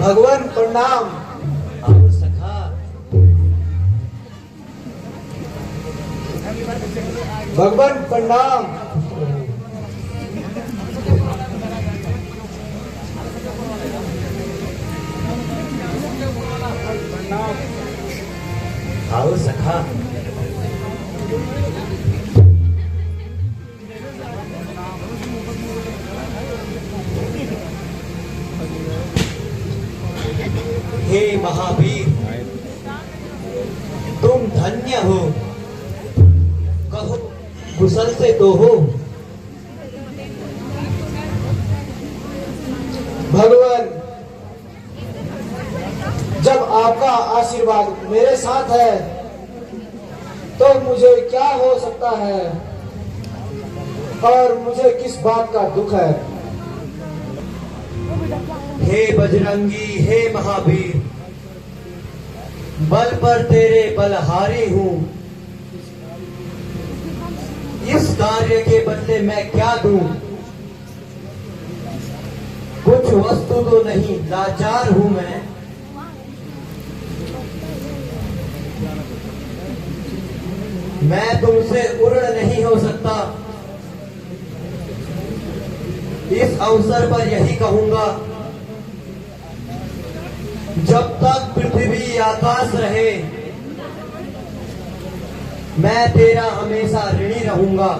भगवान प्रणाम। आओ सखा। भगवान प्रणाम। आओ सखा। हे महावीर, तुम धन्य हो, कहो कुशल से तो हो। भगवान, जब आपका आशीर्वाद मेरे साथ है तो मुझे क्या हो सकता है और मुझे किस बात का दुख है। हे बजरंगी, हे महावीर, बल पर तेरे बलहारी हूँ। इस कार्य के बदले मैं क्या दूं? कुछ वस्तु तो नहीं, लाचार हूं मैं। मैं तुमसे उड़ नहीं हो सकता। इस अवसर पर यही कहूंगा, जब तक पृथ्वी आकाश रहे मैं तेरा हमेशा ऋणी रहूंगा।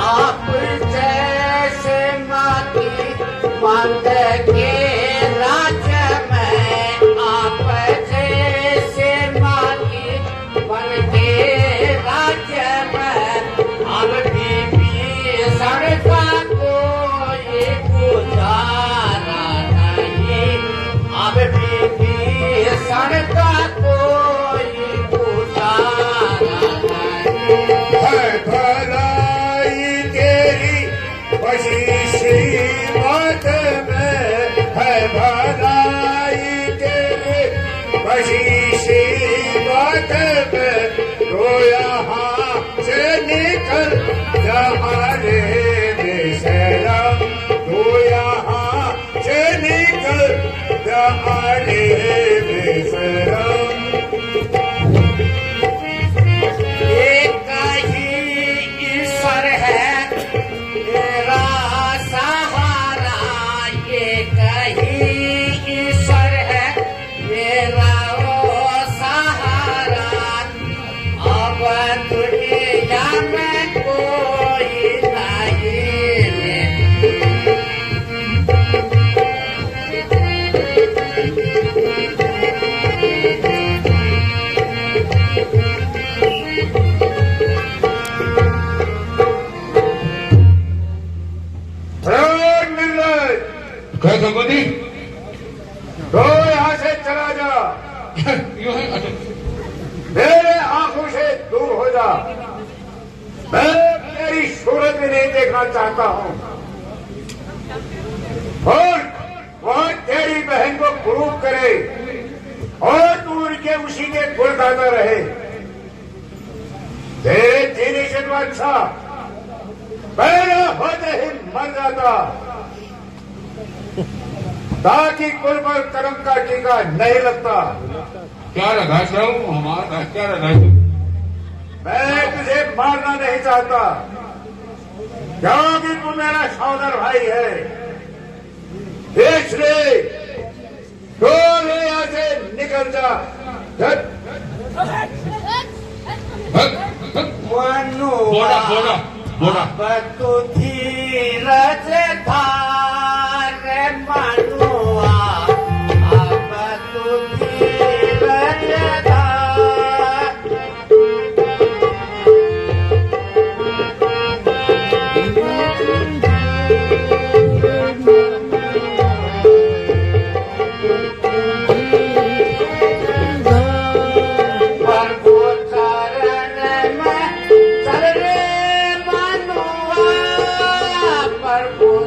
आप जैसे माटी मंद के राज्य में, आप जैसे माटी बन के राज्य में, अब भी सड़का कोई बसी श्रीमत में है भलाई तेरे बसी श्रीमत में तो यहाँ से निकल जा रे बेशरम तो यहाँ से निकल जा रे बेशरम एक ही ईश्वर है तेरा सहारा एक ही ईश्वर है मेरा वो सहारा अब दुनिया में कोई नहीं क्या भगवती तो यहाँ से चला जा यूं है अच्छा मेरे आंखों से दूर हो जा मैं तेरी सूरत भी नहीं देखना चाहता हूँ और वह तेरी बहन को गुरूप करे और तू उनके उसी के गुण गाता रहे तेरे जीने से तो अच्छा पैदा होते ही मर जाता ताकि कुल पर कदम का टीका नहीं लगता क्या लगा हूँ हमारा क्या लगा मैं तुझे मारना नहीं चाहता क्योंकि तू मेरा सौदर भाई है इसलिए तो यहाँ से निकल जा बोला बोला बोला तू धीरज धार मनुआ अब तू धीरज धार प्रभु चरण में चल रे मनुआ प्रभु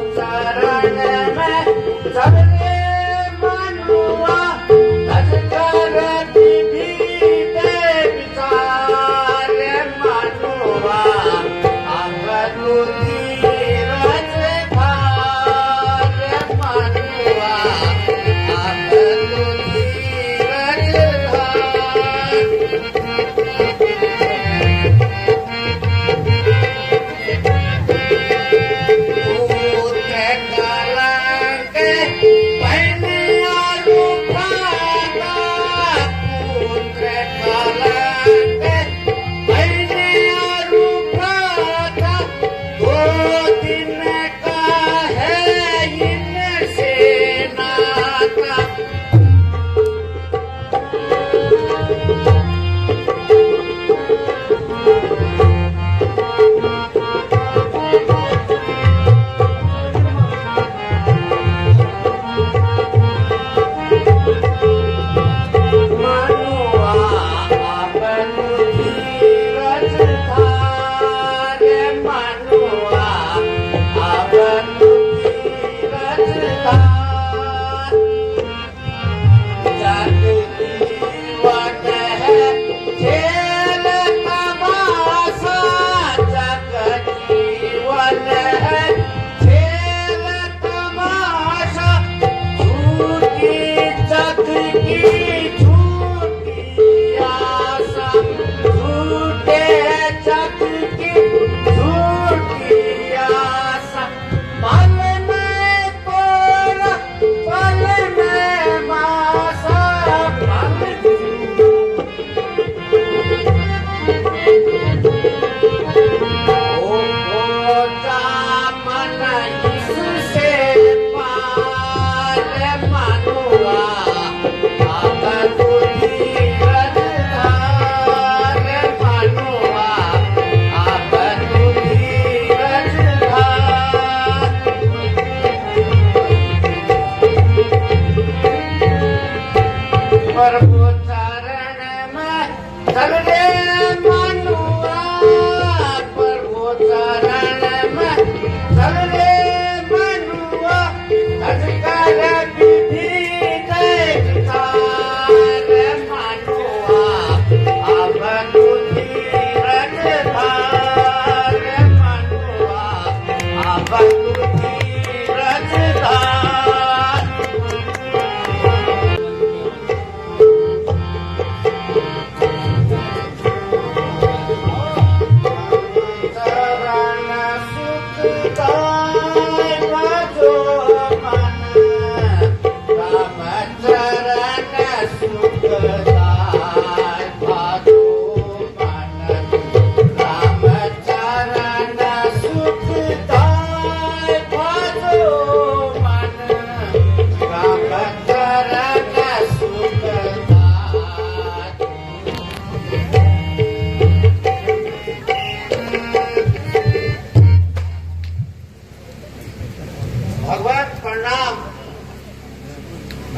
भगवान प्रणाम।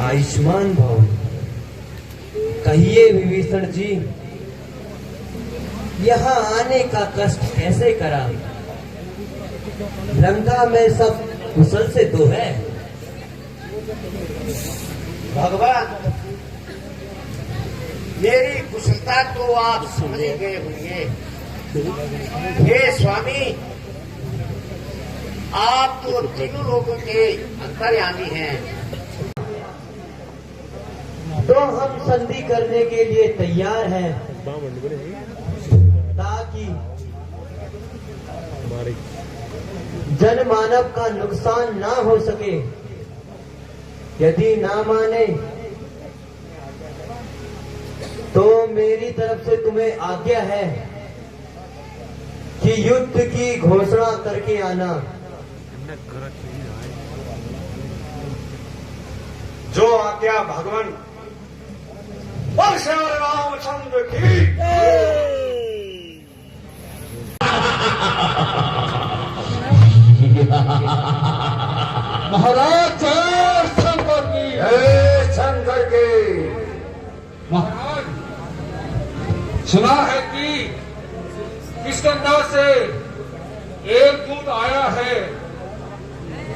आयुष्मान भव। कहिए विभीषण जी, यहाँ आने का कष्ट कैसे करा? लंका में सब कुशल से तो है। भगवान, मेरी कुशलता तो आप समझ गए होंगे। हे स्वामी, आप तो तीनों लोगों के अंतर्यामी हैं। तो हम संधि करने के लिए तैयार हैं, ताकि जनमानव का नुकसान ना हो सके। यदि ना माने तो मेरी तरफ से तुम्हें आज्ञा है कि युद्ध की घोषणा करके आना। जो आज्ञा भगवान परशुराम रामचंद्र की। महाराज जय शंकर की। जय शंकर की। महाराज, सुना है कि किष्किंधा से एक दूत आया है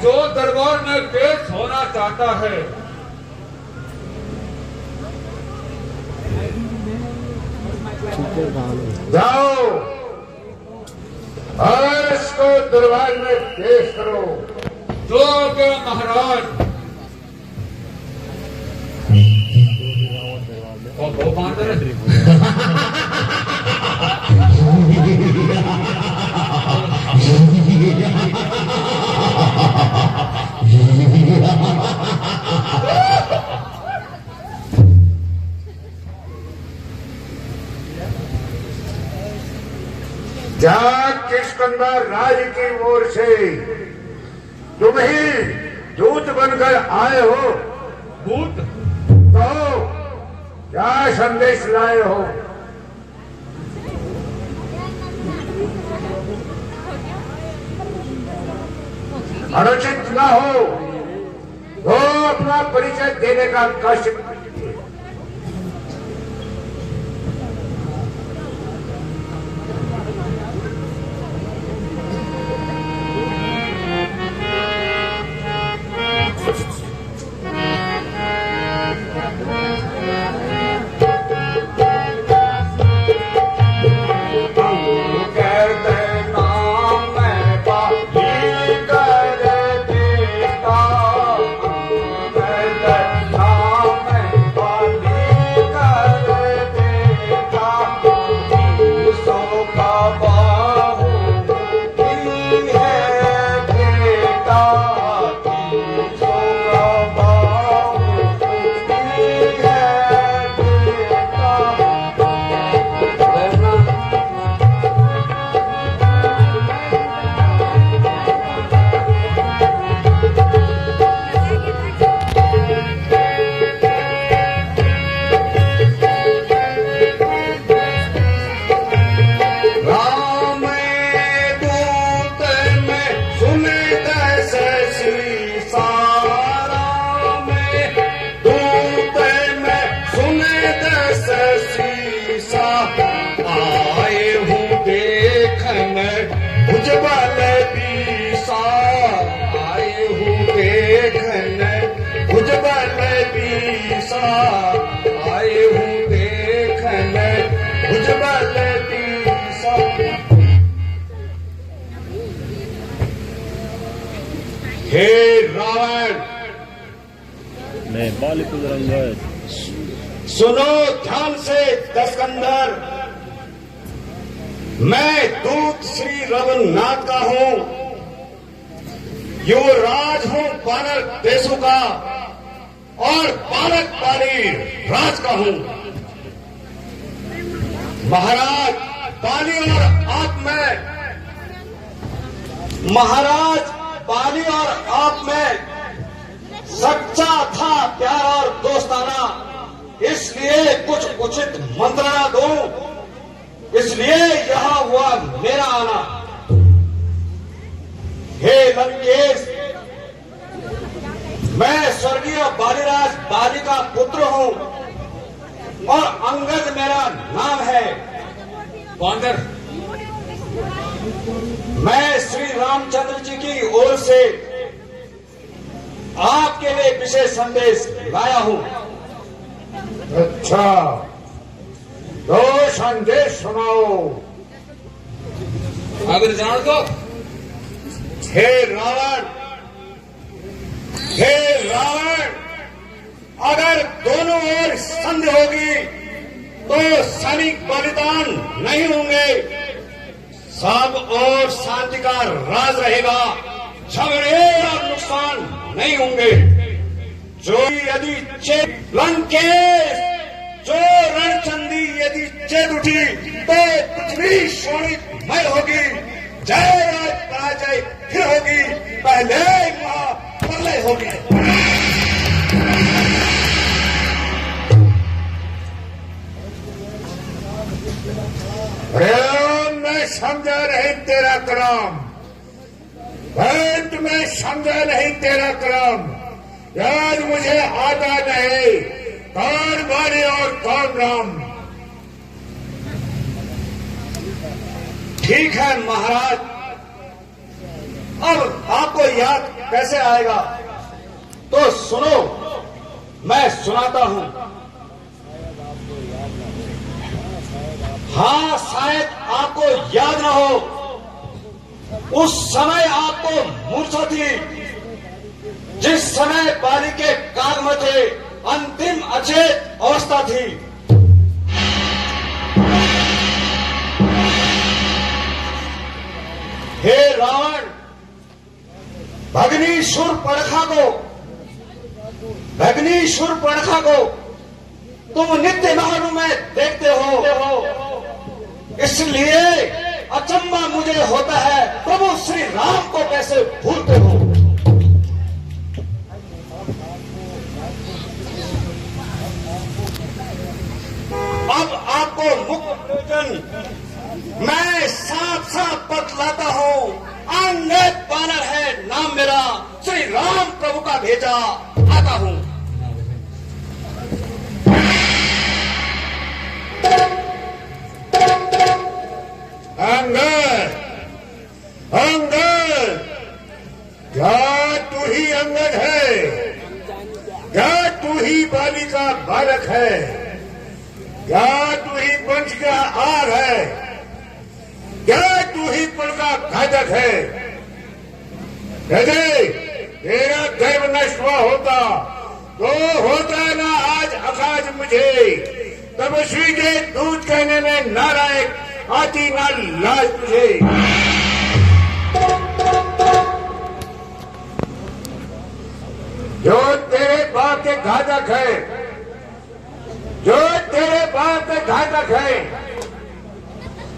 जो दरबार में पेश होना चाहता है। जाओ और इसको दरबार में पेश करो। जो के महाराज। वो बांदर जहाँ किष्किंधा राज की ओर से तुम ही दूत बनकर आए हो, भूत तो क्या संदेश लाए हो? अनुचित न हो तो अपना परिचय देने का कष्ट। हे रावण, मैं बालिकुल रंगत सुनो ध्यान से दस्कंदर। मैं दूत श्री रघुनाथ का हूं, युवराज हूं वानर देशों का और बालक बाली राज का हूं। महाराज बाली और आप में, महाराज बाली और आप में सच्चा था प्यार और दोस्ताना, इसलिए कुछ उचित मंत्रणा दूं, इसलिए यहां हुआ मेरा आना। हे लंकेश, मैं स्वर्गीय बालीराज बाली का पुत्र हूं और अंगद मेरा नाम है। वानर, मैं श्री रामचंद्र जी की ओर से आपके लिए विशेष संदेश लाया हूं। अच्छा, तो संदेश सुनाओ। अगर जान दो। हे रावण, हे रावण, अगर दोनों ओर संधि होगी तो सैनिक बलिदान नहीं होंगे, सब और शांति का राज रहेगा, झगड़े और नुकसान नहीं होंगे। जो यदि चेत लंकेश, जो रणचंदी यदि चेत उठी तो पृथ्वी शोणितमय होगी, जय राज पराजय फिर होगी, पहले महाप्रलय होगी। मैं समझा नहीं तेरा क्रम, मैं समझा नहीं तेरा क्रम, याद मुझे आता नहीं, कौन मारे और कौन राम। ठीक है महाराज, अब आपको याद कैसे आएगा? तो सुनो, मैं सुनाता हूं। हाँ, शायद आपको याद न हो, उस समय आपको मूर्छा थी, जिस समय बाली के काग में थे, अंतिम अचेत अवस्था थी। हे रावण, भगनी शूर्पणखा को तुम नित्य महल में देखते हो, इसलिए अचंभा मुझे होता है, प्रभु श्री राम को कैसे भूलते हो। अब आपको मुख्य प्रयोजन मैं साफ साफ बतलाता हूं। अंगद वानर है नाम मेरा, श्री राम प्रभु का भेजा आता हूं। अंगद, अंगद, क्या तू ही अंगद है? क्या तू ही बाली का बालक है? क्या तू ही वंश का आर है? क्या तू ही कुल का घातक है? यदि तेरा गर्व नष्ट हुआ होता तो होता ना आज अकाज मुझे, तब श्री के दूध कहने में नारायक आती ना लाज तुझे। जो तेरे बाप के घातक है, जो तेरे बाप के घातक है,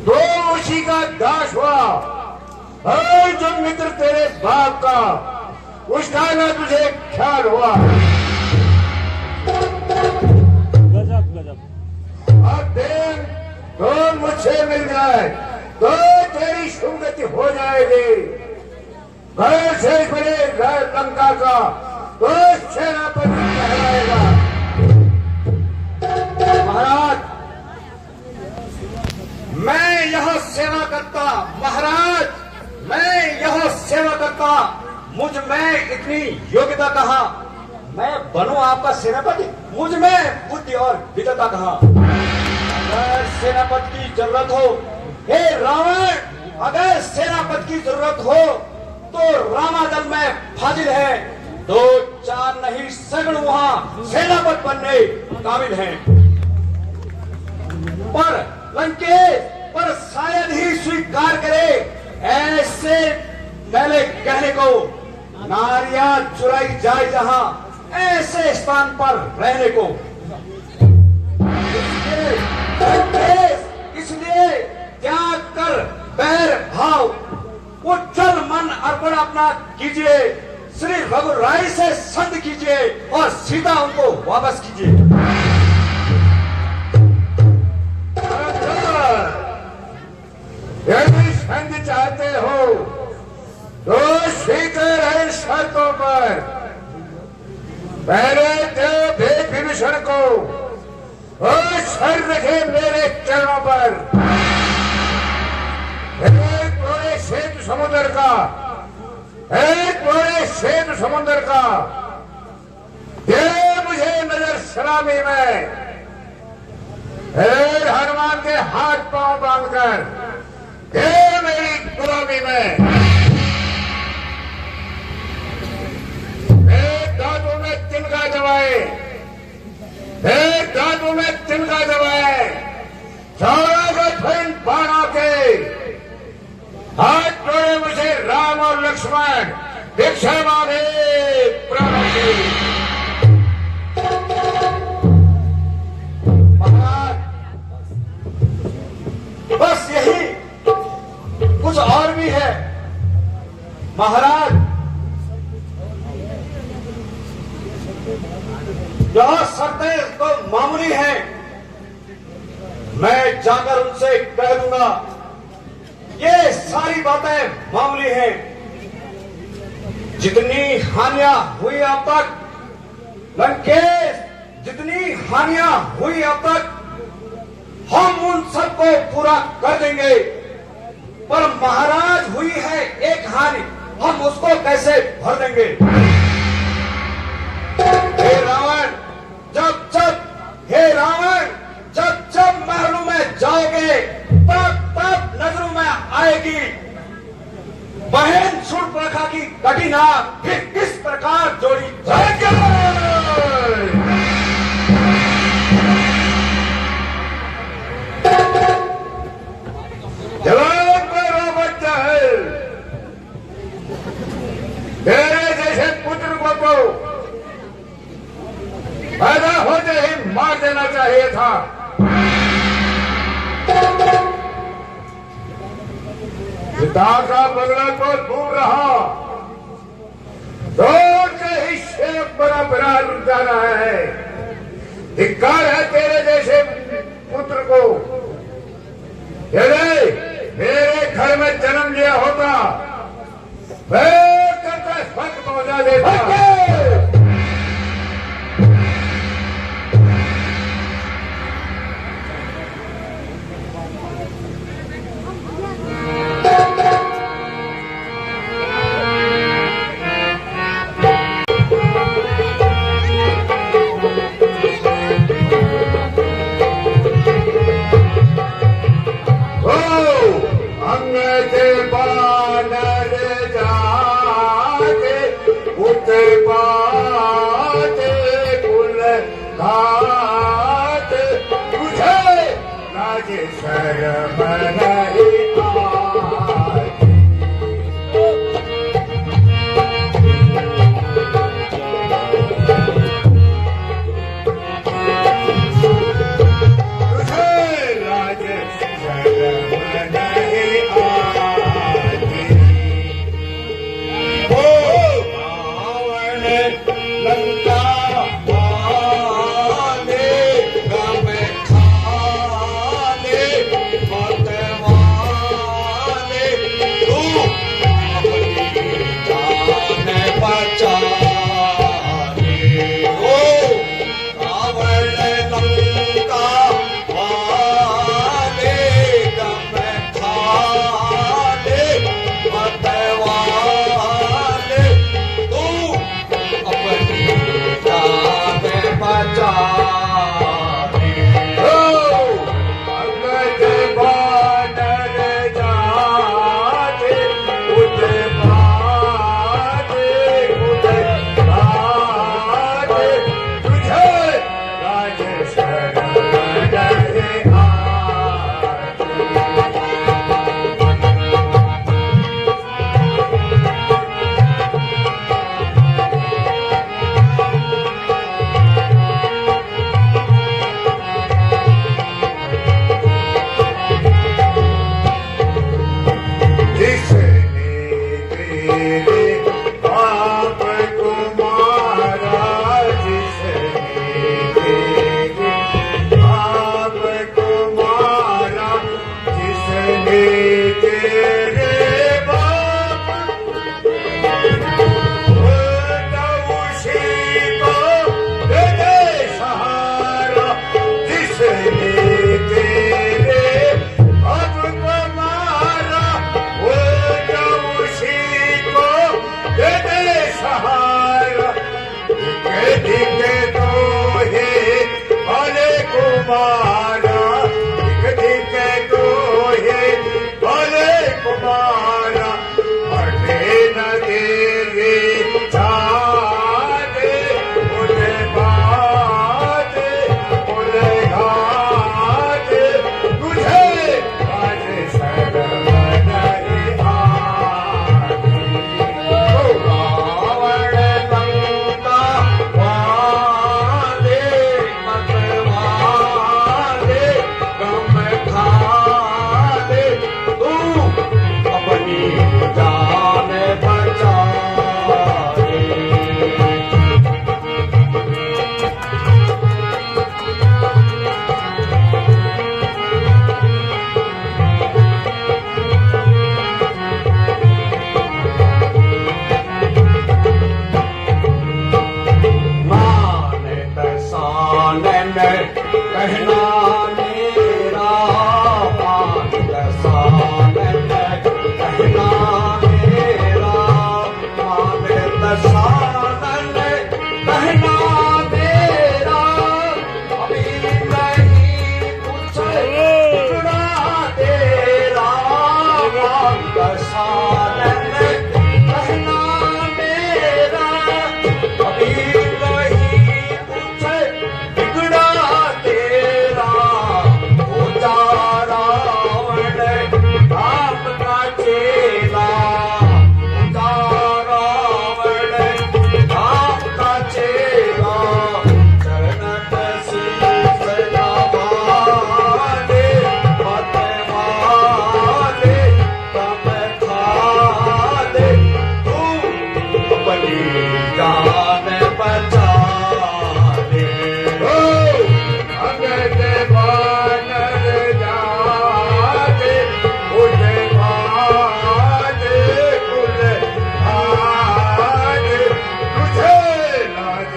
तो उसी का दास हुआ, और जो मित्र तेरे बाप का, उसका ना तुझे ख्याल हुआ। गजब गजब। अब देन तो मुझसे मिल जाए तो तेरी सुगति हो जाएगी। घर से बड़े लंका का तो सेनापति कहलाएगा। महाराज, मैं यह सेवा करता, महाराज मैं यह सेवा करता, मुझ में इतनी योग्यता कहाँ? मैं बनूं आपका सेनापति? मुझ में बुद्धि और विद्वता कहाँ? अगर सेनापति की जरूरत हो, हे रावण, अगर सेनापति की जरूरत हो तो रामादल में फाजिल है, दो चार नहीं सैकड़ों वहां सेनापति बनने काबिल हैं। पर लंकेश पर शायद ही स्वीकार करे ऐसे पहले कहने को, नारियां चुराई जाए जहां ऐसे स्थान पर रहने को। इसलिए त्याग कर बैर भाव उज्जवल मन अर्पण अपना कीजिए, श्री रघुराई से संध कीजिए और सीता उनको वापस कीजिए। यदि संध चाहते हो तो स्वीकार है शर्तों पर। पहले देव भेद विभीषण को और सर रखे मेरे चरणों पर। एक बड़े श्वेत समुद्र का, एक बड़े श्वेत समुद्र का दे मुझे नजर सलामी में, हनुमान के हाथ पांव बांधकर दे मेरी गुलामी में। दांतों में तिनका दबाए, एक दांतों में तिनका दबाए, चारों को फिर बाणों के हाथ जोड़े मुझे राम और लक्ष्मण भिक्षा मांगे प्राणों की। महाराज बस यही, कुछ और भी है महाराज। यह शर्तें तो मामूली हैं, मैं जाकर उनसे कह दूंगा ये सारी बातें मामूली हैं। जितनी हानियां हुई अब तक लंकेश, जितनी हानियां हुई अब तक हम उन सबको पूरा कर देंगे। पर महाराज हुई है एक हानि, हम उसको कैसे भर देंगे? हे रावण, हे रावण, जब महलों में जाओगे तब नजरों में आएगी बहन शूर्पणखा की कटिना फिर किस प्रकार जोड़ी जाएगी। जवान को रोबत है, तेरे जैसे पुत्र को पैदा होते ही मार देना चाहिए था। पिता का बदला तो दूर रहा, दौड़ के ही शेख बना बिराज जा रहा है। धिक्कार है तेरे जैसे पुत्र को। यदि मेरे घर में जन्म लिया होता मैं करके फर्क पहुंचा देता। कहना मेरा मान दसानन, कहना मेरा मान दसानन, कहना मेरा अभी नहीं कुछ टुकड़ा तेरा मान दसानन, कहना मेरा अभी नहीं कुछ बिगड़ा तेरा, हो जा रावण आपका चेला, हो जा रावण आपका चेला, चरणन शीस नवाले, मत वाले तम खाले, तू अपनी जान बचा ले। अंगद बानर जाते उठे बाजे कुल आज तुझे लाज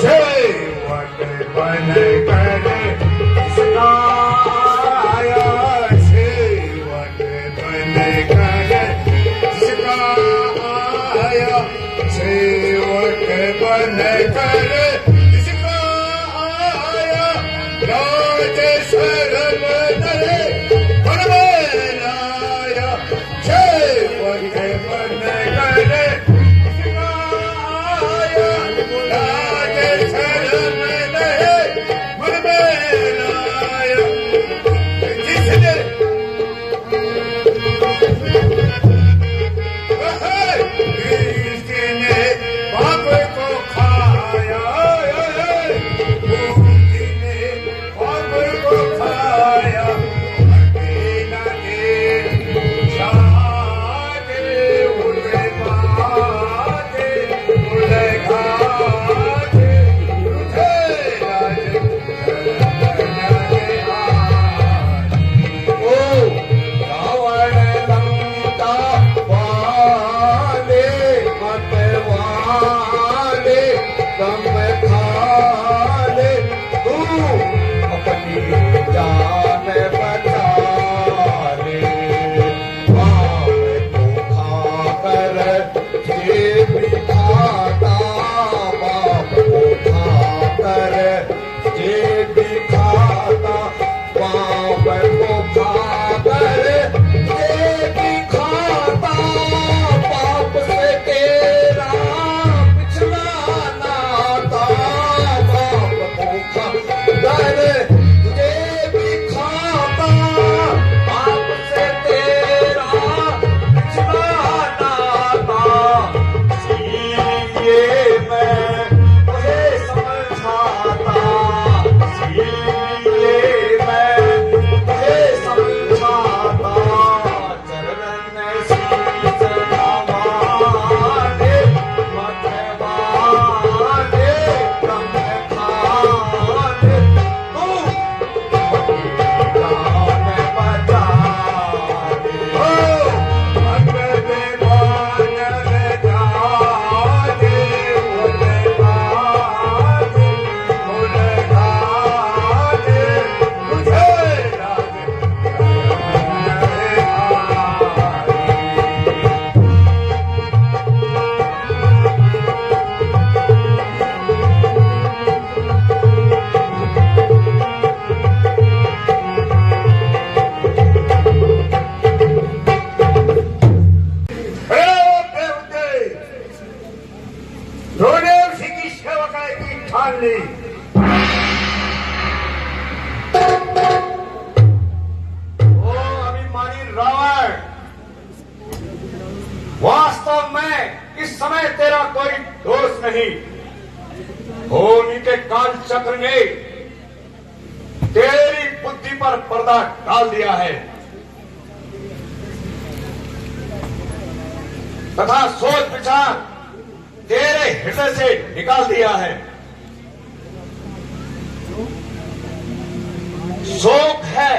सेवक बन कर कृष्णा आया, सेवक बन कर कृष्णा आया, सेवक बन कर कृष्णा आया, राज शर्म नरे मन में लाया, सेवक बन कर कृष्णा आया, राज शर्म नरे मन में लाया, जिसने किसने बाप को खाया, किसने बाप को खाया, अकेला दे शादे उड़े माते उड़े घाटे, तुझे लाज करने ओ रावण लंका वाले मत वाले दम खाले, तू अपनी जान बचा ले। बाप को खाकर ये भी खाता, बाप को खाकर ये भी खाता, बाप को खाकर ये भी खाता, बाप से तेरा पिछला नाता, बाप को खाकर ये भी खाता, बाप से तेरा पिछला नाता, इसलिए मैं तुम्हें समझाता, इसलिए मैं तुम्हें समझाता, चरणन शीस नवाले, मत वाले तम खाले, तू अपनी जान बचा ले। अंगद बानर जाते उड़े बाजे कुल घाटे, तुझे लाज करने थोड़े उसी की सेवकाई की ठान ली। ओ अभिमानी रावण, वास्तव में इस समय तेरा कोई दोष नहीं, होनी के काल चक्र ने तेरी बुद्धि पर पर्दा डाल दिया है तथा सोच विचार तेरे हृदय से निकाल दिया है। शौक है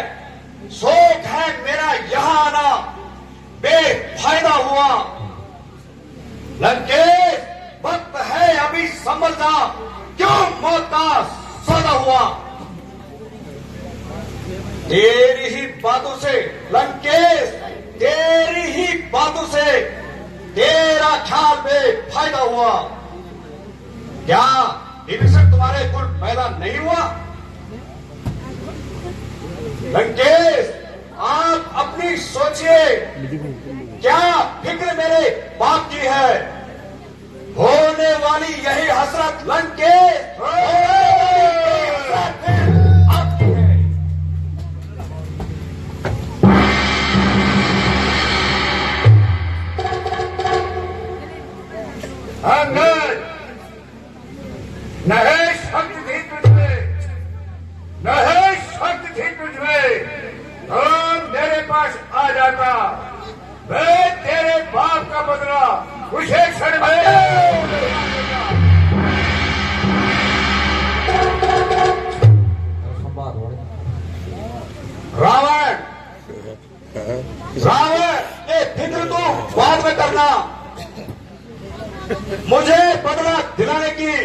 मेरा यहाँ आना बेफायदा हुआ। लंकेश वक्त है अभी संभल जा, क्यों मौत का सौदा हुआ। तेरी ही बातों से लंकेश, तेरी ही बातों से तेरा ख्याल बेफायदा हुआ। क्या विभीषण तुम्हारे कुल पैदा नहीं हुआ। लंकेश आप अपनी सोचिए, क्या फिक्र मेरे बाप की है। होने वाली यही हसरत लंकेश, होने वाली यही हसरत आपकी है। अंगद, न है शक्ति थी तुझमें, न है शक्ति थी तुझमें, तो मेरे पास आ जाता, मैं तेरे बाप का बदला उसे क्षण में रावण, ये फिक्र तो बाद में करना। मुझे बदला दिलाने की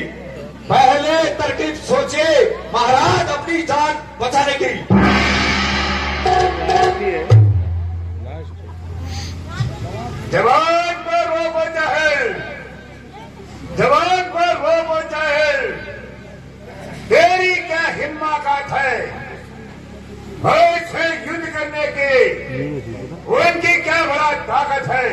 पहले तरकीब सोचिए महाराज, अपनी जान बचाने की। जवान पर रोको चाहे, जवान पर रोको चाहे, तेरी क्या हिम्मत है मुझसे युद्ध करने की, उनकी क्या बड़ा ताकत है।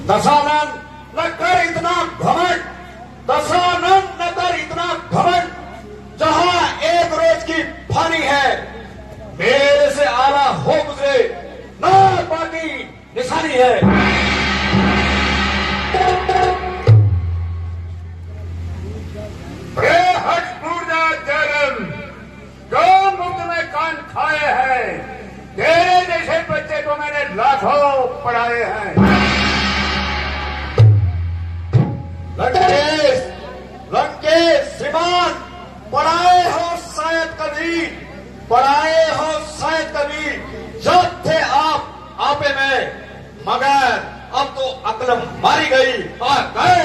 दशानन न कर इतना घमंड, दशानन न कर इतना घमंड, जहां एक रोज की फानी है। मेरे से आला हो गुजरे ना बाकी निशानी है। हट पूर्णा जन्म जो मुक्त में कान खाए हैं, तेरे जैसे बच्चे को मैंने लाखों पढ़ाए हैं। लंकेश, लंकेश श्रीमान, पढ़ाए हो शायद कभी, पढ़ाए हो शायद कभी, जब थे आप आपे में, मगर अब तो अक्ल मारी गई और गए।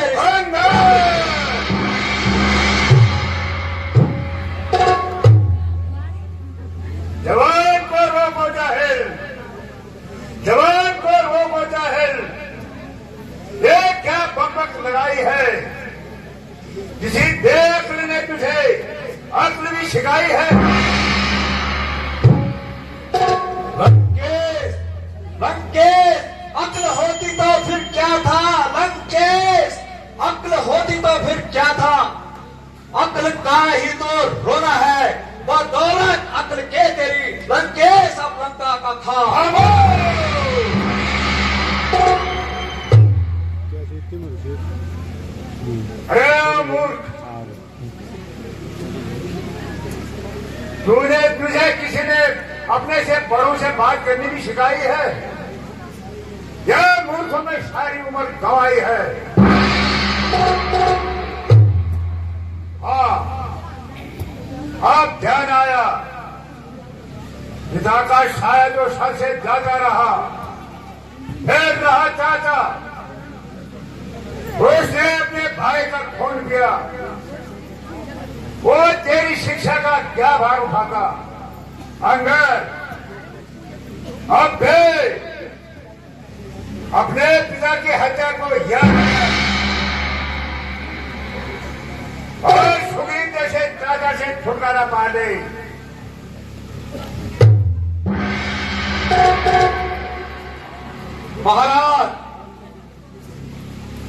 जवान को रोको जाहिल, जवान को रोको जाहिल, ये क्या बकबक लगाई है। किसी बेअक्ल ने तुझे अक्ल भी सिखाई है। लंकेश, लंकेश अक्ल होती तो फिर क्या था। लंकेश अक्ल होती तो फिर क्या था। अक्ल का ही तो रोना है, बदौलत अक्ल के तेरी लंकेश अब लंका का था। अरे मूर्ख, तुझे किसी ने अपने से बड़ों से बात करनी भी सिखाई है। यह मूर्खों में सारी उम्र गंवाई है। हाँ, अब ध्यान आया, पिता का शायद वो सर से ज्यादा रहा, फिर रहा चाचा। उसने अपने भाई का खून किया, वो तेरी शिक्षा का क्या भार उठाता। अंगद, अब भी अपने पिता की हत्या को याद है और सुग्रीव जैसे चाचा से छुटकारा पा ले। महाराज,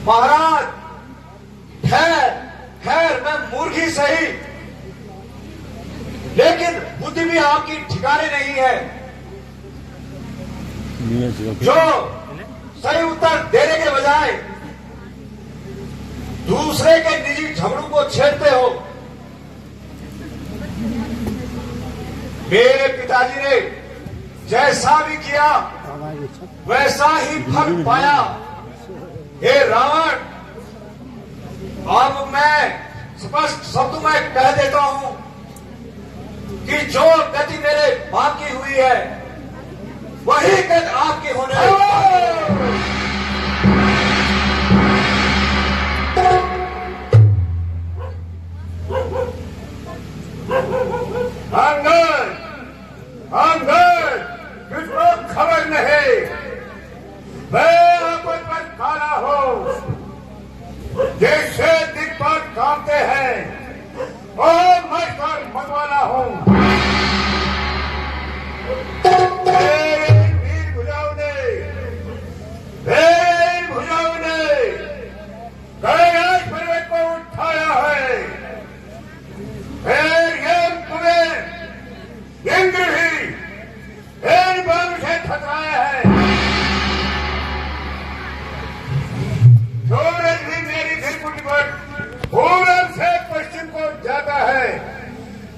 महाराज खैर खैर, मैं मूर्ख ही सही, लेकिन बुद्धि भी आपकी ठिकाने नहीं है। जो सही उत्तर देने के बजाय दूसरे के निजी झगड़ों को छेड़ते हो। मेरे पिताजी ने जैसा भी किया वैसा ही फल पाया। हे रावण, अब मैं स्पष्ट शब्द में कह देता हूं कि जो गति मेरे बाप की हुई है वही गति आपकी होने अंगद किसको खबर नहीं, मैं आपस पर खाना हूं जैसे दिक्कत कामते हैं और मजदूर मंगवाना हूं। वीर भुजाओं ने कैलाश पर्वत को उठाया है, फिर ये तुम्हें इंद्र ही इन बाण से ठकराया है। सूरज भी मेरी धरती पर पूरब से पश्चिम को जाता है,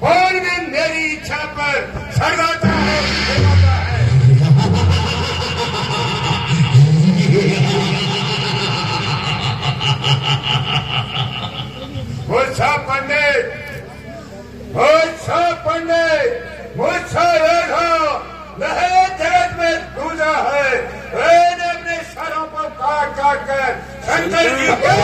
और भी मेरी इच्छा पर सड़गाता है, जगाता है। मुझसा पंडित, मुझसा रेखा नहीं जगत में दूजा है। मैंने अपने सरों को काट काट कर शंकर जी के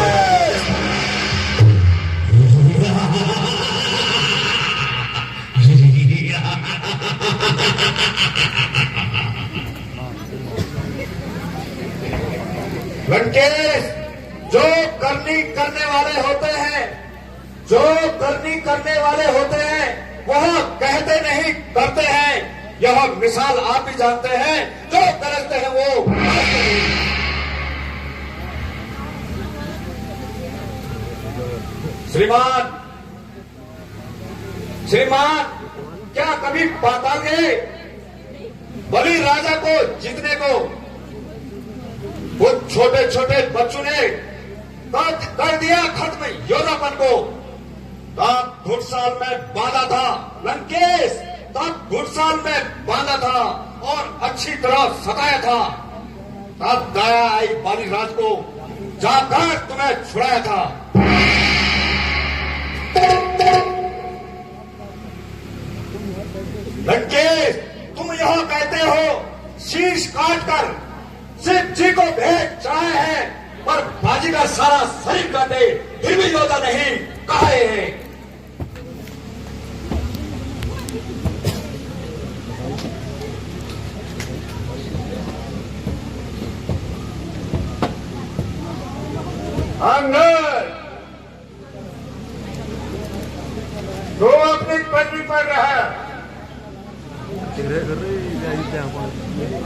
लंकेश, जो करनी करने वाले होते हैं वह कहते नहीं करते हैं। यह मिसाल आप भी जानते हैं, जो करते हैं वो करते नहीं। श्रीमान क्या कभी पाताल गए? बलि राजा को जीतने को वो छोटे छोटे बच्चों ने कर दिया खत्म योद्धापन को। तब घुड़साल में बांधा था लंकेश, तब घुड़साल में बांधा था और अच्छी तरह सताया था। तब दया आई बालीराज को, जाकर तुम्हें छुड़ाया था। लंकेश, तुम यह कहते हो शीश काटकर शिव जी को भेंट चढ़ाए हैं, पर बाजी का सारा शरीर काटे फिर भी योद्धा नहीं कहे हैं। अंगद, तो अपनी पदवी पर रहा,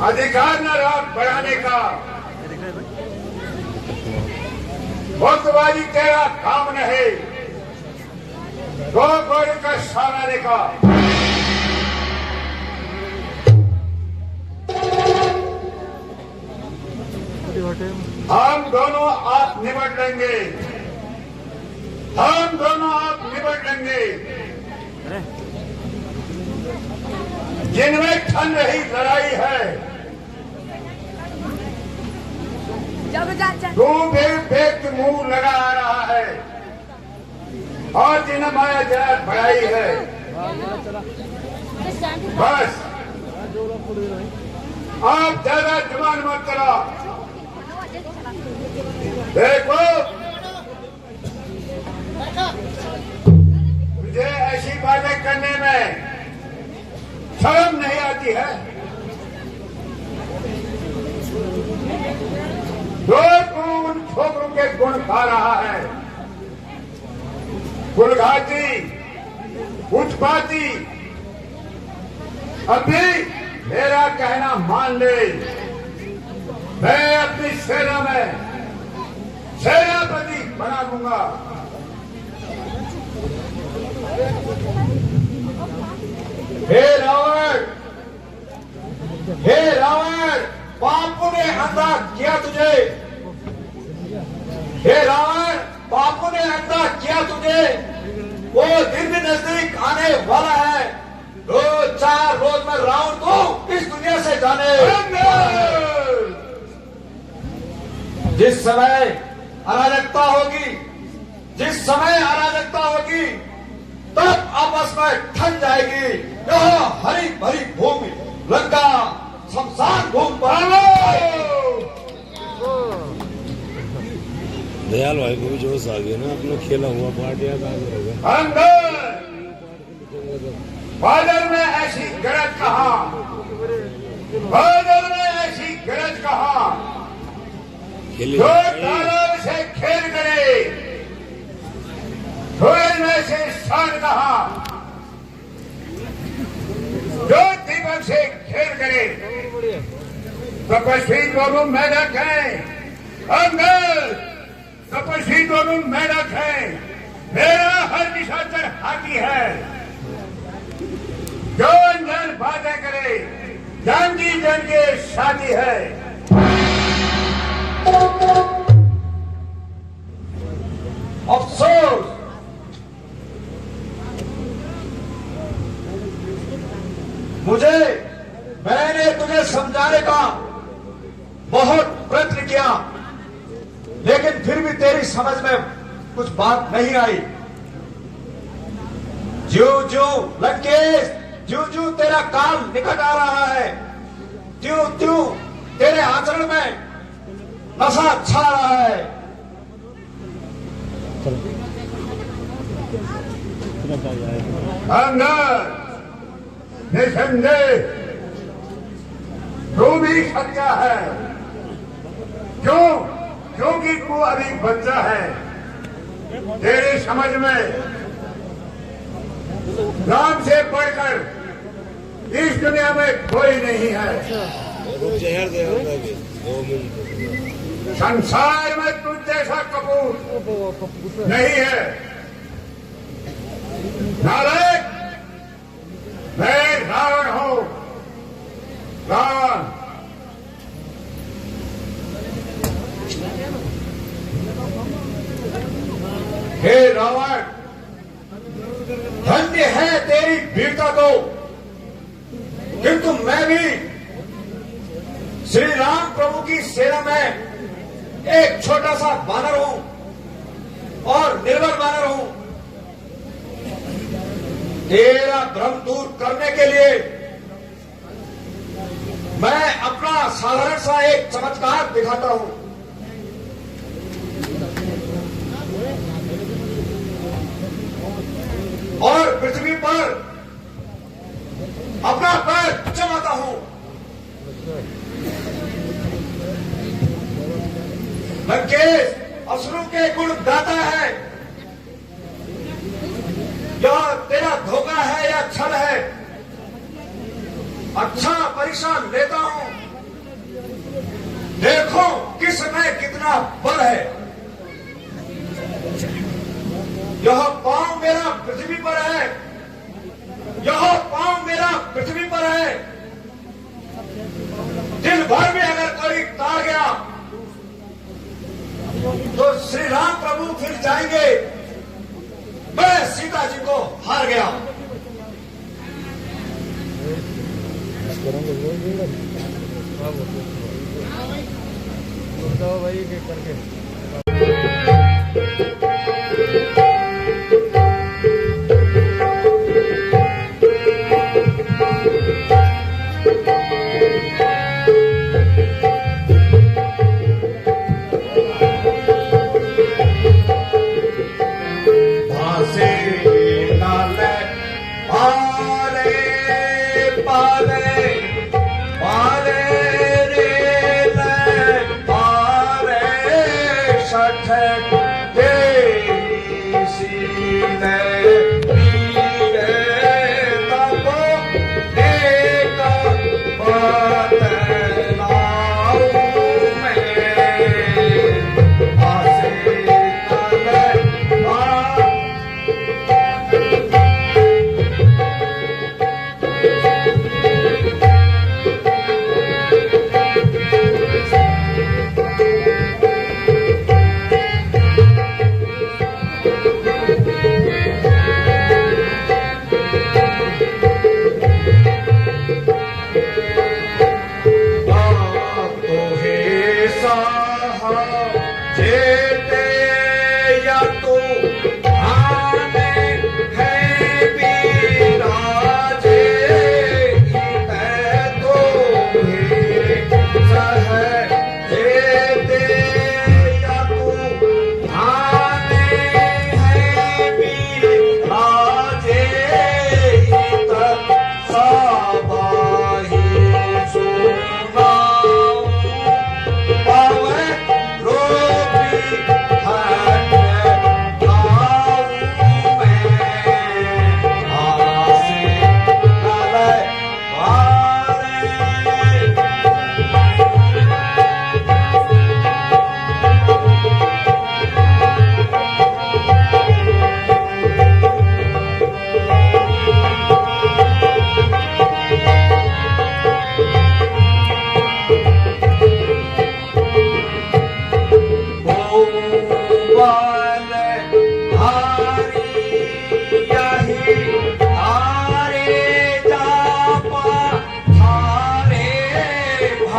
अधिकार न रहा बढ़ाने का। वक्तबाजी तेरा काम नहीं, दो घोड़े का सहारा का। हम दोनों आप निपट लेंगे, जिनमें ठन रही लड़ाई है, तू बेग मुंह लगा आ रहा है, और जिन्हें माया जरा बढ़ाई है। बस आप ज्यादा जुबान मत करो। देखो, मुझे ऐसी बातें करने में शर्म नहीं आती है। जो तू उन छोकरों के गुण खा रहा है, गुलघाटी, उत्पाती, अभी मेरा कहना मान ले, मैं अपनी सेना में सेनापति बना दूंगा। हे रावण, बापू ने अंधा किया तुझे। हे रावण, बापू ने अंधा किया तुझे। वो दिन भी नजदीक आने वाला है। 2-4 रोज में रावण को इस दुनिया से जाने। जिस समय अराजकता होगी, जिस समय अराजकता होगी तब आपस में ठन जाएगी यह हरी भरी भूमि लंका शमशान भूमि पर। दयाल भाई को भी जोश आ गया ना, अपना खेला हुआ पार्ट याद आ गया। अंदर बादल में ऐसी गरज कहा, बादल में ऐसी गरज कहा, खेले जो तालाब से खेल करे, सूरज में से शान कहा, जो दीपक से खेल करे, तपस्वी दोनों मेढक हैं, अंदर तपस्वी दोनों मेढक हैं, मेरा हर निशाचर हाथी है, जो अंदर बातें करे, जानकी जन के शादी है। अफसोस मैंने तुझे समझाने का बहुत प्रयत्न किया, लेकिन फिर भी तेरी समझ में कुछ बात नहीं आई। ज्यों ज्यों लंकेश, ज्यों ज्यों तेरा काल निकट आ रहा है, त्यों त्यों तेरे आचरण में नशा छा रहा है। अंदर निसंदेह तू भी सच्चा है, क्यों? क्योंकि तू अभी बच्चा है, तेरी समझ में राम से बढ़कर इस दुनिया में कोई नहीं है। जहर दे 2 मिनट। संसार में तुझ जैसा कपूर नहीं है। नालायक, मैं रावण हूं, रावण। हे रावण, धन्य है तेरी वीरता को, किंतु मैं भी श्री राम प्रभु की सेना में एक छोटा सा वानर हूं और निर्बल वानर हूं। तेरा भ्रम दूर करने के लिए मैं अपना साधारण सा एक चमत्कार दिखाता हूं। और पृथ्वी पर अपना पैर जमाता हूं। लंकेश असुरों के गुण गाता है, यह तेरा धोखा है या छल है। अच्छा परीक्षा लेता हूं, देखो किस में कितना बल है। यह पांव मेरा पृथ्वी पर है, यह पांव मेरा पृथ्वी पर है। दिन भर में अगर कोई तार गया तो श्री राम प्रभु फिर जाएंगे, मैं सीता जी को हार गया।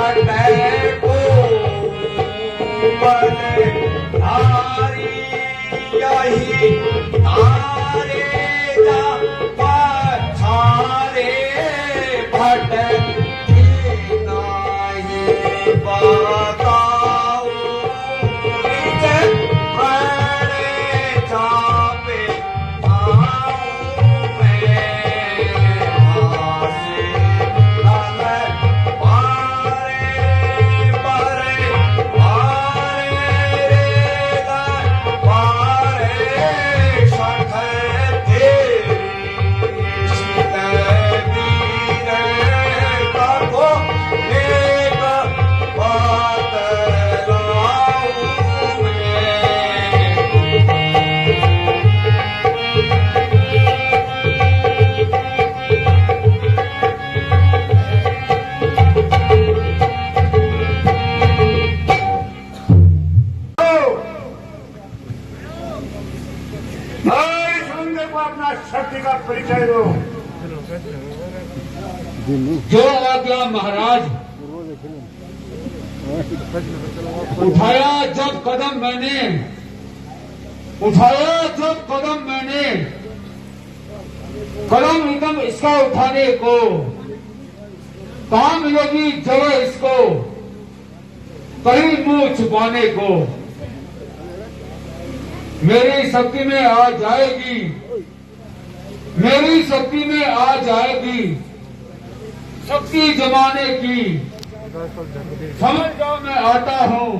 फटे को बलिहारी यही तारे जा पछारे फटे नहीं बताओ नीचे खड़े चापे आऊं मैं हासे लाले पारे पारे पारे रे पारे शखे तेरी सीते दीरे ताको एक बात लाऊं मैं सुनने को अपना शक्ति का परिचय दो। जो आज्ञा महाराज। उठाया जब कदम मैंने कदम एकदम इसका उठाने को काम योगी जब इसको कहीं मुंह छुपाने को मेरी शक्ति में आ जाएगी, मेरी शक्ति में आ जाएगी शक्ति जमाने की। समझ जाओ मैं आता हूं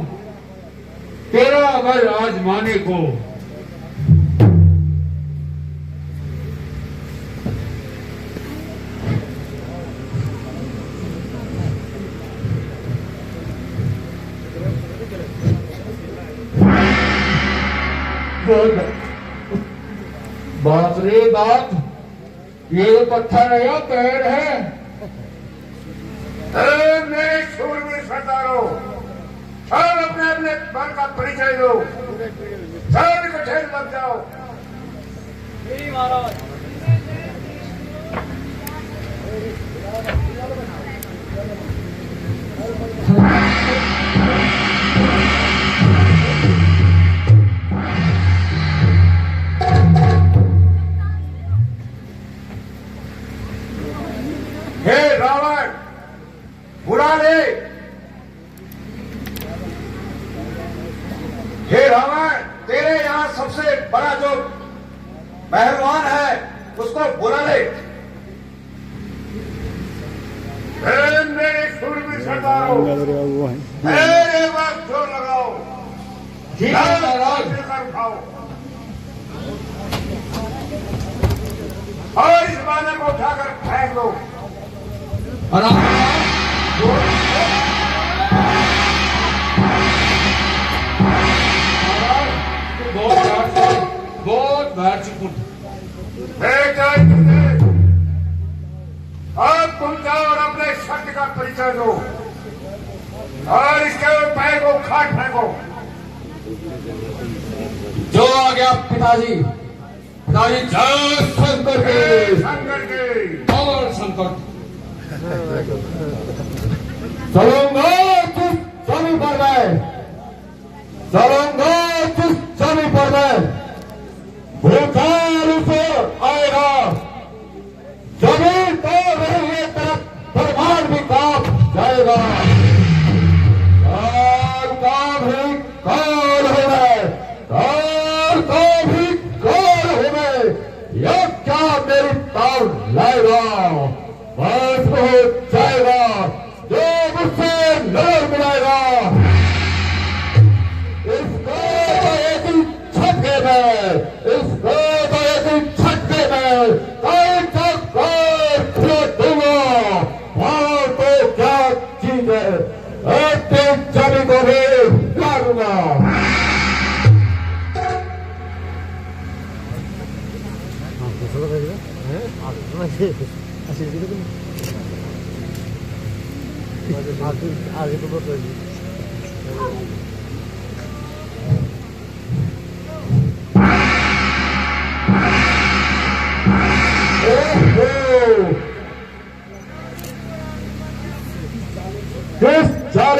तेरा अगर आजमाने को। बाप रे बाप, ये तो पत्थर है या पेड़ है? मेरे शूरवीर सरदारों, सब अपने अपने बल का परिचय दो। सब इकट्ठे लग जाओ। हे रावण, बुला ले। हे रावण, तेरे यहाँ सबसे बड़ा जो पहलवान है उसको बुला ले। मेरे शूरवीर सरदारों, मेरे वक्त जोर लगाओ। ठीक है महाराज। लेकर उठाओ और इस बादल को उठाकर फेंक दो। बहुत बैठ चुका। अब तुम जाओ और अपने शक्ति का परिचय दो और इसके पैर को खाट फेंको। जो आ गया पिताजी, पिताजी जय शंकर के, शंकर के और शंकर। चलूंगा तुम जमी पर गए, चलूंगा तुम जमी पर गए। भूखाल उसे आएगा, जमीन तो रही तरफ ब्रह्मांड भी कांप जाएगा। काल का भी काल हो गए, काल का भी काल हो गए। यह क्या मेरी ताल लाएगा, बस हो जाएगा जो मुझसे नजर मिलाएगा। इसको तो एक ही झटके में, इसको तो एक ही झटके में कई चक्कर खुले दूंगा। वहां तो क्या चीज है, ऐसे जमी को भी मारूंगा। आगे तो बहुत This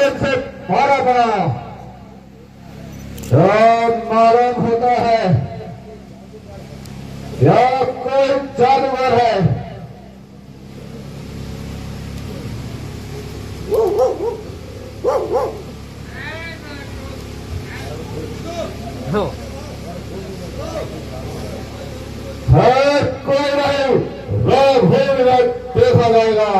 तारीख से 12 बना तो मालूम होता है यह कोई जानवर है। है कोई नहीं, देखा जाएगा।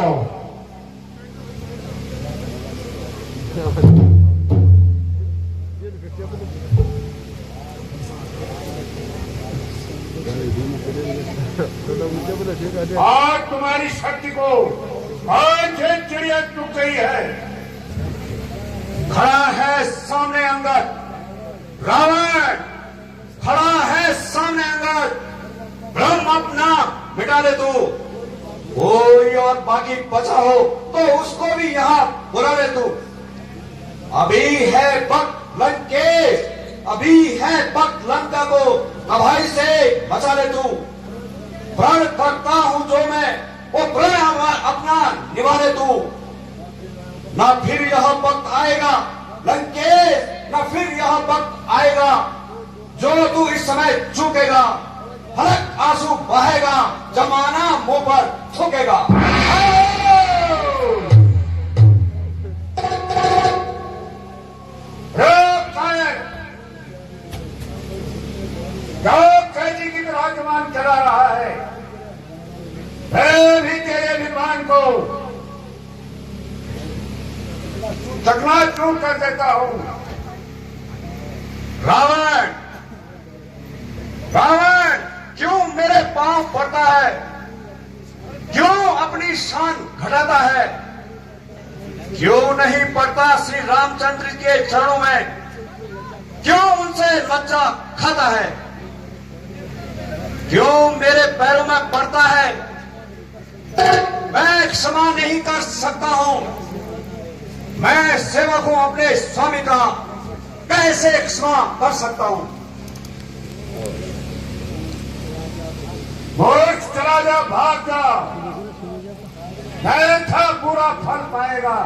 आज तुम्हारी शक्ति को आज ये चिड़िया चुक गई है। खड़ा है सामने अंगद, रावण खड़ा है सामने अंगद, ब्रह्म अपना मिटा दे तू, कोई और बाकी बचा हो तो उसको भी यहाँ बुला ले तू। अभी है वक्त लंकेश, अभी है वक्त लंका को तबाही से बचा ले तू। प्रण करता हूं जो मैं वो प्रण अपना निभा ले तू। ना फिर यह वक्त आएगा लंकेश, ना फिर यह वक्त आएगा जो तू इस समय चूकेगा। हलक आंसू बहेगा, जमाना मुंह पर थूकेगा। कैदी की तरह जवान चला रहा है। मैं भी तेरे अभिमान को चकनाचूर कर देता हूं। रावण रावण क्यों मेरे पांव पड़ता है, क्यों अपनी शान घटाता है, क्यों नहीं पड़ता श्री रामचंद्र के चरणों में, क्यों उनसे लज्जा खाता है, क्यों मेरे पैरों में पड़ता है। मैं क्षमा नहीं कर सकता हूं, मैं सेवक हूं अपने स्वामी का, कैसे क्षमा कर सकता हूं। मोक्ष चला जा, भाग जा, मैं था पूरा फल पाएगा।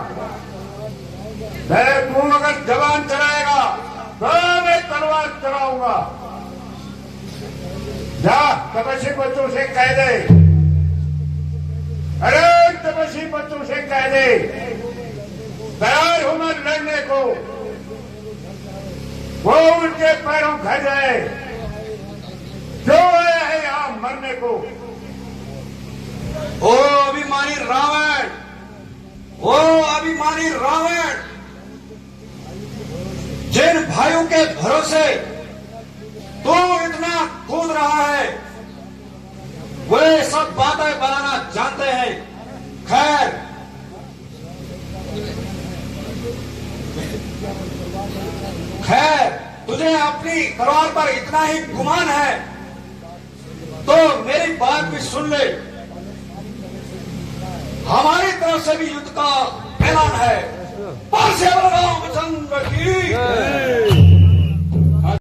मैं तू अगर जवान चलाएगा तो मैं तलवार चलाऊंगा। जा तपस्वी बच्चों से कह दे, अरे तपस्वी बच्चों से कह दे तैयार हूं मैं लड़ने को। वो उनके पैरों खा जाए जो आया है यहां मरने को। ओ अभिमानी रावण, ओ अभिमानी रावण, जिन भाइयों के भरोसे तू इतना कूद रहा है वे सब बातें बनाना जानते हैं। खैर खैर तुझे अपनी तलवार पर इतना ही गुमान है तो मेरी बात भी सुन ले। हमारी तरफ से भी युद्ध का ऐलान है।